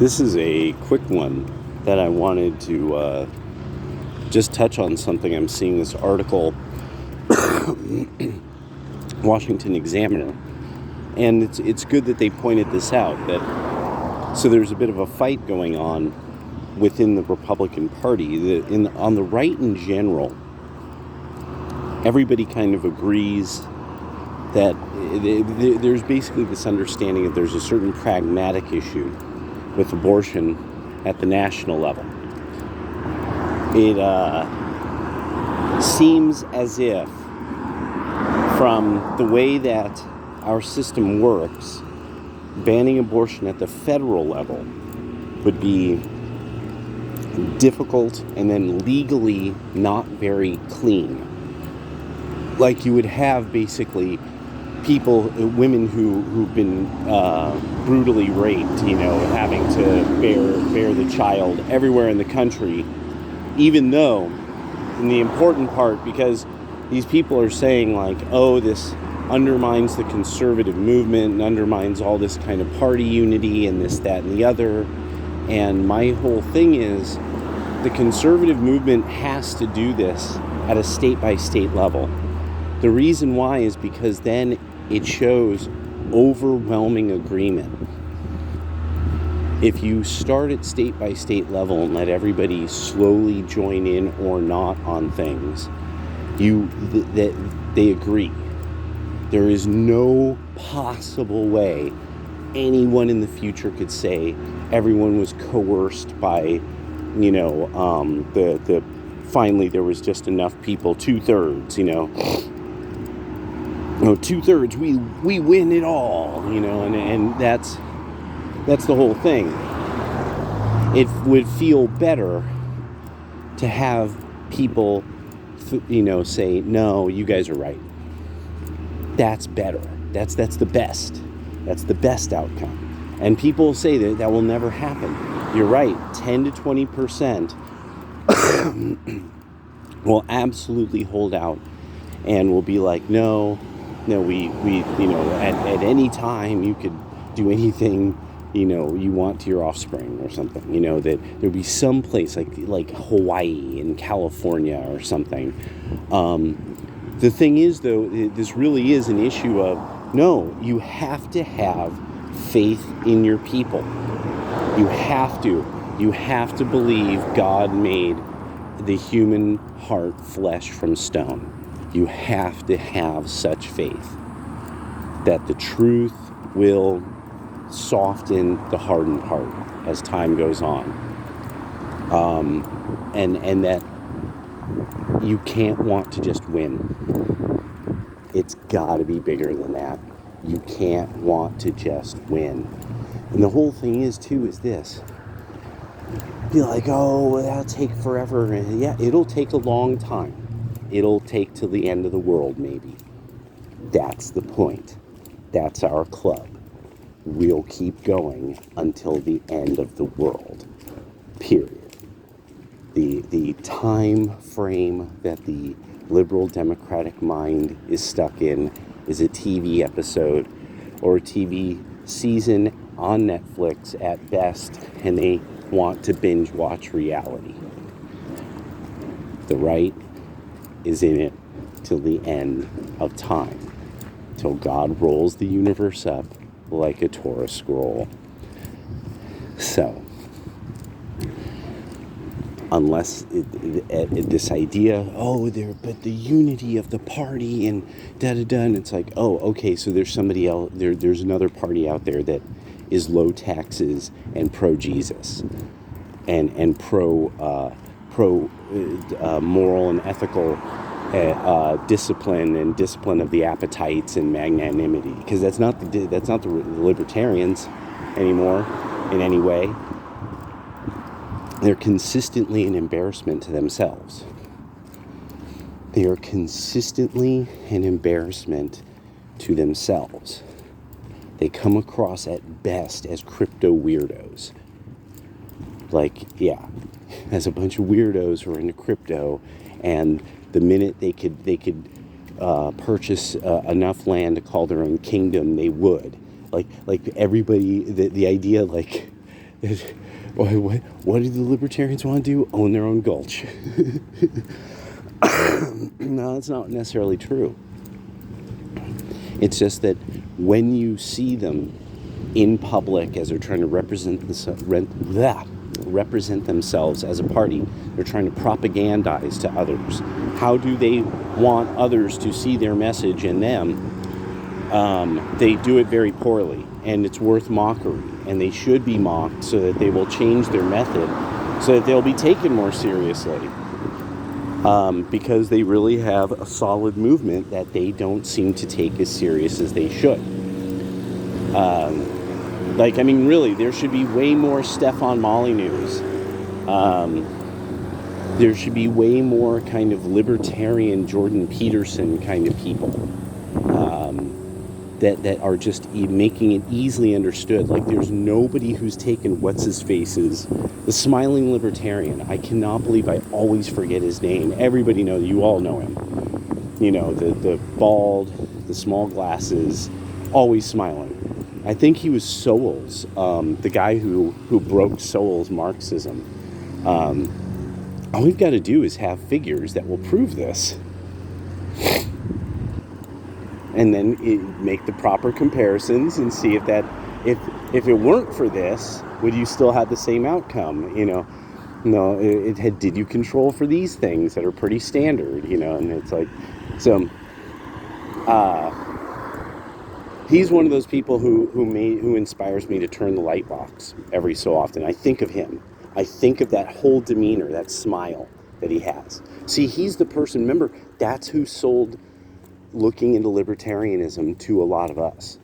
This is a quick one that I wanted to just touch on something. I'm seeing this article, Washington Examiner, and it's good that they pointed this out. So there's a bit of a fight going on within the Republican Party. On the right in general, everybody kind of agrees that there's basically this understanding that there's a certain pragmatic issue with abortion at the national level. It seems as if, from the way that our system works, banning abortion at the federal level would be difficult and then legally not very clean. Like you would have basically women who've been brutally raped, having to bear the child everywhere in the country, even though, and the important part, because these people are saying like, oh, this undermines the conservative movement and undermines all this kind of party unity and this, that, and the other. And my whole thing is the conservative movement has to do this at a state-by-state level. The reason why is because then it shows overwhelming agreement. If you start at state-by-state level and let everybody slowly join in or not on things, they agree. There is no possible way anyone in the future could say everyone was coerced by, finally there was just enough people, 2/3, 2/3, we win it all, and that's the whole thing. It would feel better to have people, say, no, you guys are right. That's better. That's the best. That's the best outcome. And people say that will never happen. You're right. 10 to 20% will absolutely hold out and will be like, no, we at any time you could do anything, you want to your offspring or something, that there'd be some place like Hawaii in California or something. The thing is, though, this really is an issue of, no, you have to have faith in your people. You have to believe God made the human heart flesh from stone. You have to have such faith that the truth will soften the hardened heart as time goes on. And that you can't want to just win. It's got to be bigger than that. You can't want to just win. And the whole thing is this. Be like, oh, that'll take forever. And yeah, it'll take a long time. It'll take till the end of the world, maybe. That's the point. That's our club. We'll keep going until the end of the world. Period. The time frame that the liberal democratic mind is stuck in is a TV episode or a TV season on Netflix at best, and they want to binge watch reality. The right is in it till the end of time, till God rolls the universe up like a Torah scroll. So, unless this idea, but the unity of the party and da-da-da, and it's like, oh, okay, so there's somebody else, there's another party out there that is low taxes and pro-Jesus and pro moral and ethical discipline and discipline of the appetites and magnanimity, because that's not the libertarians anymore in any way. They're consistently an embarrassment to themselves. They are consistently an embarrassment to themselves. They come across at best as crypto weirdos. As a bunch of weirdos who are into crypto, and the minute they could purchase enough land to call their own kingdom, they would. Like everybody, the idea What do the libertarians want to do? Own their own gulch. No, that's not necessarily true. It's just that when you see them in public as they're trying to represent themselves as a party, they're trying to propagandize to others. How do they want others to see their message in them? They do it very poorly, and it's worth mockery, and they should be mocked so that they will change their method, so that they'll be taken more seriously. Because they really have a solid movement that they don't seem to take as serious as they should. Really, there should be way more Stefan Molyneux. There should be way more kind of libertarian Jordan Peterson kind of people that are just making it easily understood. Like, there's nobody who's taken what's-his-face's, the smiling libertarian. I cannot believe I always forget his name. Everybody knows, you all know him. You know, the bald, the small glasses, always smiling. I think he was Sowell's, the guy who broke Sowell's Marxism. All we've got to do is have figures that will prove this. And then make the proper comparisons and see if it weren't for this, would you still have the same outcome? You know, no, did you control for these things that are pretty standard? You know, and it's like, so. He's one of those people who inspires me to turn the light box every so often. I think of him. I think of that whole demeanor, that smile that he has. See, he's the person. Remember, that's who sold looking into libertarianism to a lot of us,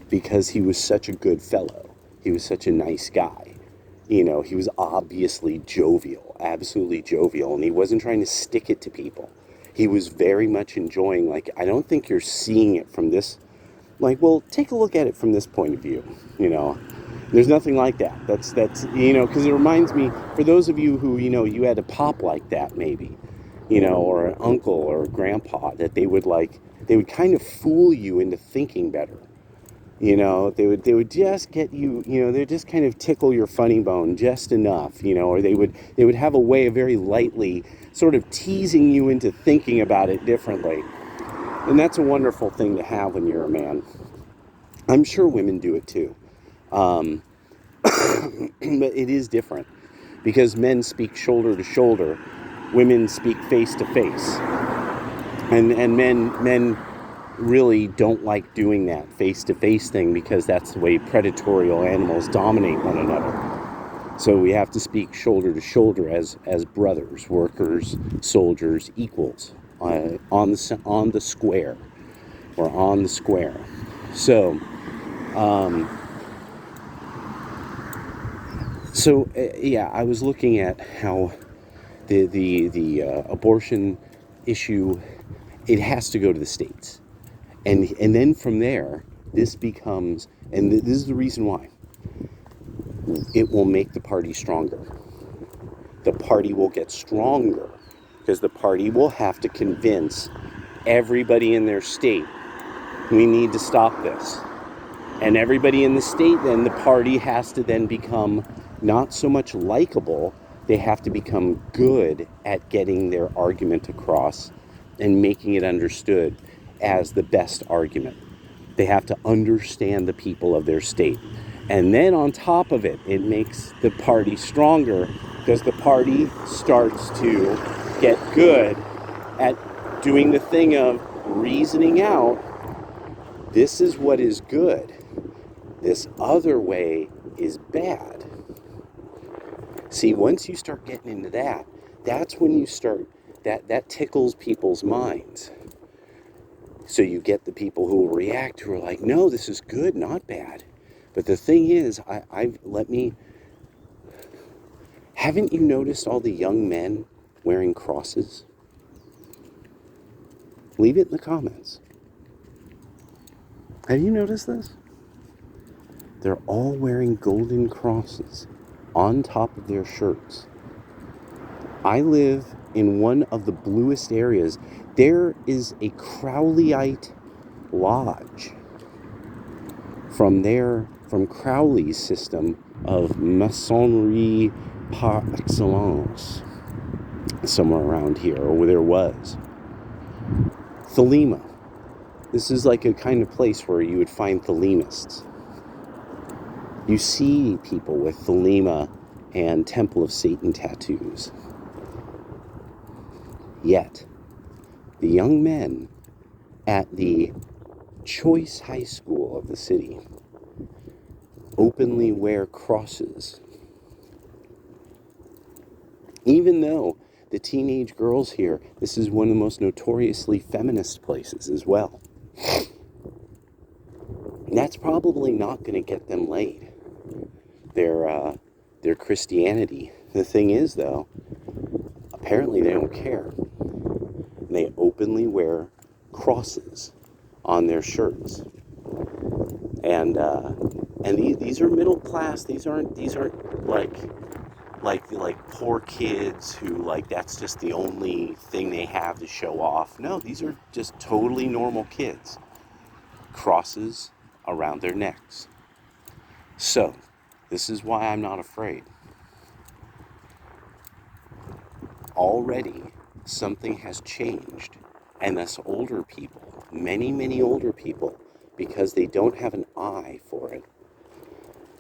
because he was such a good fellow. He was such a nice guy. You know, he was obviously jovial, absolutely jovial, and he wasn't trying to stick it to people. He was very much enjoying, like, I don't think you're seeing it from this, like, well, take a look at it from this point of view, you know. There's nothing like that. That's you know, because it reminds me, for those of you who, you know, you had a pop like that maybe, you know, or an uncle or a grandpa, that they would kind of fool you into thinking better. You know, they would just get you, you know, they'd just kind of tickle your funny bone just enough, you know, or they would have a way of very lightly sort of teasing you into thinking about it differently. And that's a wonderful thing to have when you're a man. I'm sure women do it too. But it is different, because men speak shoulder to shoulder, women speak face to face, and men really don't like doing that face to face thing, because that's the way predatory animals dominate one another. So we have to speak shoulder to shoulder as brothers, workers, soldiers, equals, on the square, or on the square. So. Yeah, I was looking at how the abortion issue, it has to go to the states, and then from there, this becomes, and this is the reason why, it will make the party stronger. The party will get stronger because the party will have to convince everybody in their state, we need to stop this. And everybody in the state, then the party has to then become not so much likable, they have to become good at getting their argument across and making it understood as the best argument. They have to understand the people of their state. And then on top of it, it makes the party stronger, because the party starts to get good at doing the thing of reasoning out, this is what is good. This other way is bad. See, once you start getting into that, that's when you start, that tickles people's minds. So you get the people who will react, who are like, no, this is good, not bad. But the thing is, haven't you noticed all the young men wearing crosses? Leave it in the comments. Have you noticed this? They're all wearing golden crosses on top of their shirts. I live in one of the bluest areas. There is a Crowleyite lodge from Crowley's system of Masonry par excellence somewhere around here, or there was. Thelema. This is like a kind of place where you would find Thelemists. You see people with Thelema and Temple of Satan tattoos. Yet, the young men at the choice high school of the city openly wear crosses. Even though the teenage girls here, this is one of the most notoriously feminist places as well. And that's probably not going to get them laid. Their Christianity. The thing is, though, apparently they don't care. They openly wear crosses on their shirts. And these are middle class. These aren't like poor kids who, like, that's just the only thing they have to show off. No, these are just totally normal kids. Crosses around their necks. So, this is why I'm not afraid. Already, something has changed. And us older people, many older people, because they don't have an eye for it,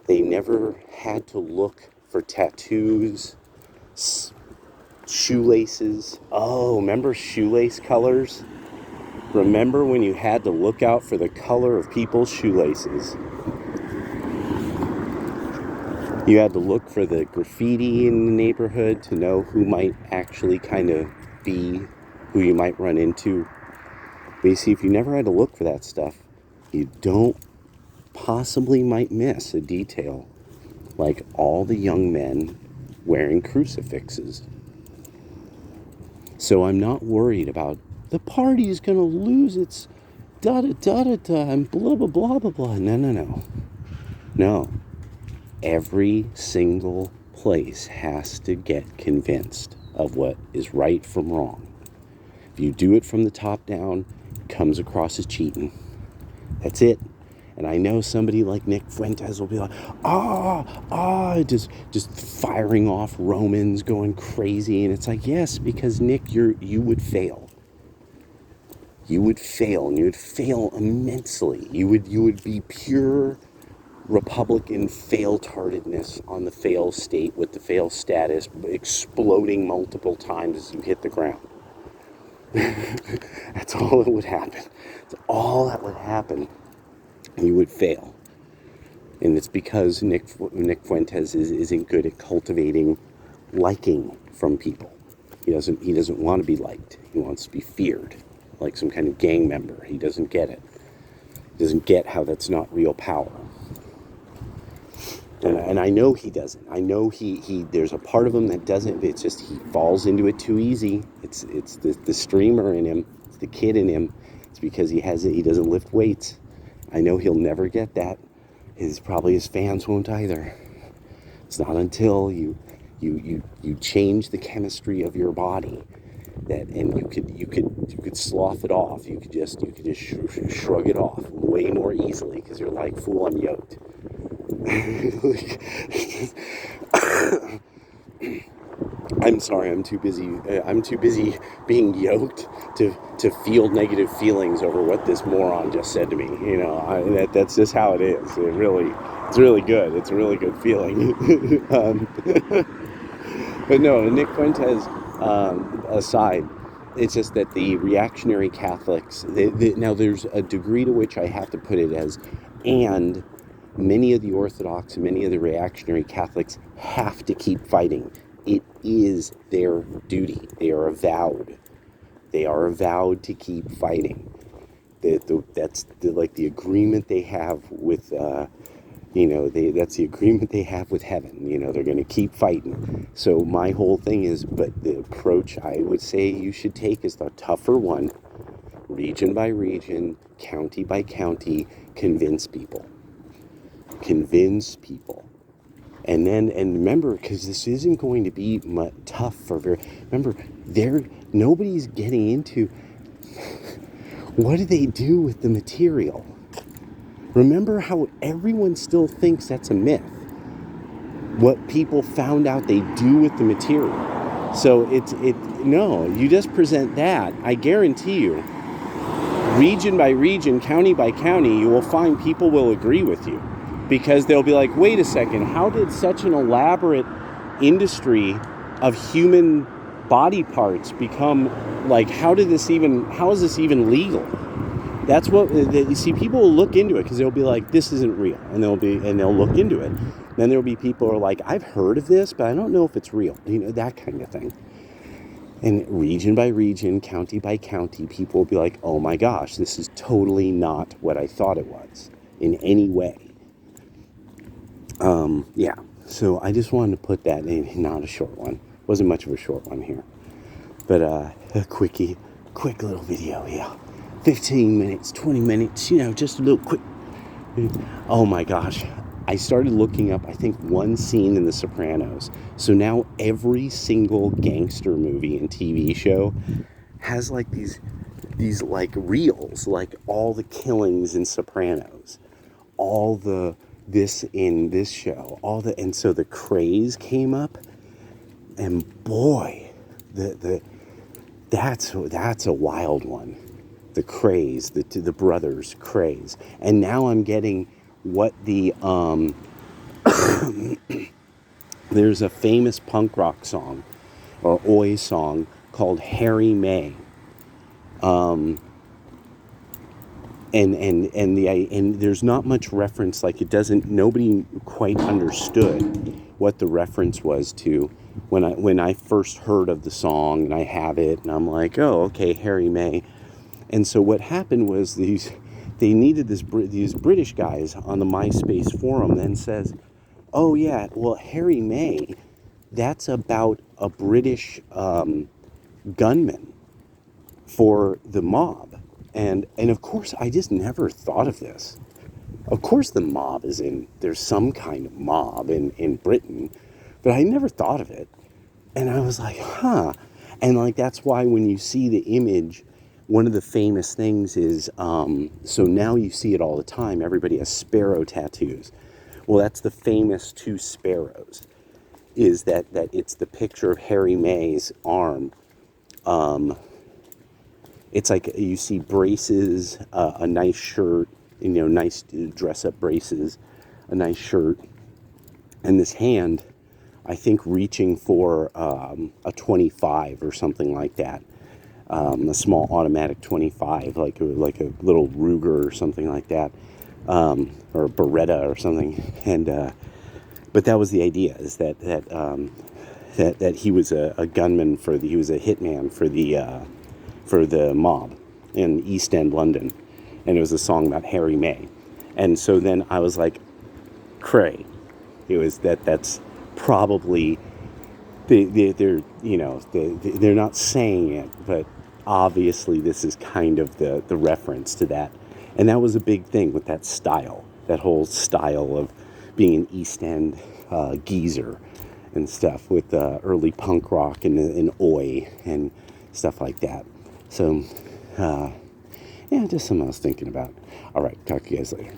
they never had to look for tattoos, shoelaces. Oh, remember shoelace colors? Remember when you had to look out for the color of people's shoelaces? You had to look for the graffiti in the neighborhood to know who might actually kind of be who you might run into. But you see, if you never had to look for that stuff, you don't possibly might miss a detail like all the young men wearing crucifixes. So I'm not worried about the party is going to lose its da-da-da-da-da and blah, blah, blah, blah, blah. No. Every single place has to get convinced of what is right from wrong. If you do it from the top down, it comes across as cheating. That's it. And I know somebody like Nick Fuentes will be like, just firing off Romans, going crazy. And it's like, yes, because Nick, you would fail. You would fail, and you would fail immensely. You would be pure Republican fail-tardedness on the fail state with the fail status exploding multiple times as you hit the ground. That's all that would happen. That's all that would happen. You would fail. And it's because Nick Fuentes isn't good at cultivating liking from people. He doesn't want to be liked. He wants to be feared, like some kind of gang member. He doesn't get it. He doesn't get how that's not real power. And I know he doesn't. I know he there's a part of him that doesn't. It's just he falls into it too easy. It's the streamer in him. It's the kid in him. It's because he doesn't lift weights. I know he'll never get that. Probably his fans won't either. It's not until you change the chemistry of your body and you could slough it off. You could just shrug it off way more easily because you're like, fool, I'm yoked. I'm sorry, I'm too busy being yoked to feel negative feelings over what this moron just said to me. You know, that's just how it is. It's really good. It's a really good feeling. But no, Nick Fuentes aside, it's just that the reactionary Catholics, now there's a degree to which I have to put it as, and many of the Orthodox and many of the reactionary Catholics have to keep fighting. It is their duty. They are avowed. They are avowed to keep fighting. That's the agreement they have with, that's the agreement they have with heaven. You know, they're going to keep fighting. So my whole thing is, but the approach I would say you should take is the tougher one, region by region, county by county, convince people. And remember, because this isn't going to be tough nobody's getting into what do they do with the material. Remember how everyone still thinks that's a myth. what people found out they do with the material. So no, you just present that. I guarantee you, region by region, county by county, you will find people will agree with you, because they'll be like, wait a second, how did such an elaborate industry of human body parts become, like, how is this even legal? That's what you see. People will look into it because they'll be like, this isn't real, and they'll look into it. Then there'll be people who are like, I've heard of this, but I don't know if it's real, that kind of thing. And region by region, county by county, people will be like, oh my gosh, this is totally not what I thought it was in any way. Yeah, so I just wanted to put that in, not a short one. Wasn't much of a short one here, but a quick little video, yeah. 15 minutes, 20 minutes, just a little quick. Oh my gosh. I started looking up, I think, one scene in The Sopranos. So now every single gangster movie and TV show has like these like reels, like all the killings in Sopranos, all the this in this show, and so the Krays came up, and boy, that's a wild one. The Krays, the brothers Krays. And now I'm getting what the there's a famous punk rock song or oi song called Harry May. And there's not much reference, like nobody quite understood what the reference was to when I first heard of the song, and I have it, and I'm like, oh, okay, Harry May. And so what happened was they needed these British guys on the MySpace forum then says, oh yeah, well, Harry May, that's about a British gunman for the mob. And of course, I just never thought of this. Of course the mob there's some kind of mob in Britain, but I never thought of it. And I was like, huh. And like, that's why when you see the image, one of the famous things is, so now you see it all the time, everybody has sparrow tattoos. Well, that's the famous two sparrows, is that it's the picture of Harry May's arm. It's like you see braces, a nice shirt, nice dress-up braces, a nice shirt, and this hand, I think, reaching for a 25 or something like that. A small automatic 25, like a little Ruger or something like that, or a Beretta or something. And but that was the idea, is that he was a gunman he was a hitman for the mob in East End London, and it was a song about Harry May. And so then I was like, cray. It was that's probably. They're not saying it, but obviously this is kind of the reference to that. And that was a big thing with that style, that whole style of being an East End geezer and stuff, with early punk rock and oi and stuff like that. So, yeah, just something I was thinking about. All right, talk to you guys later.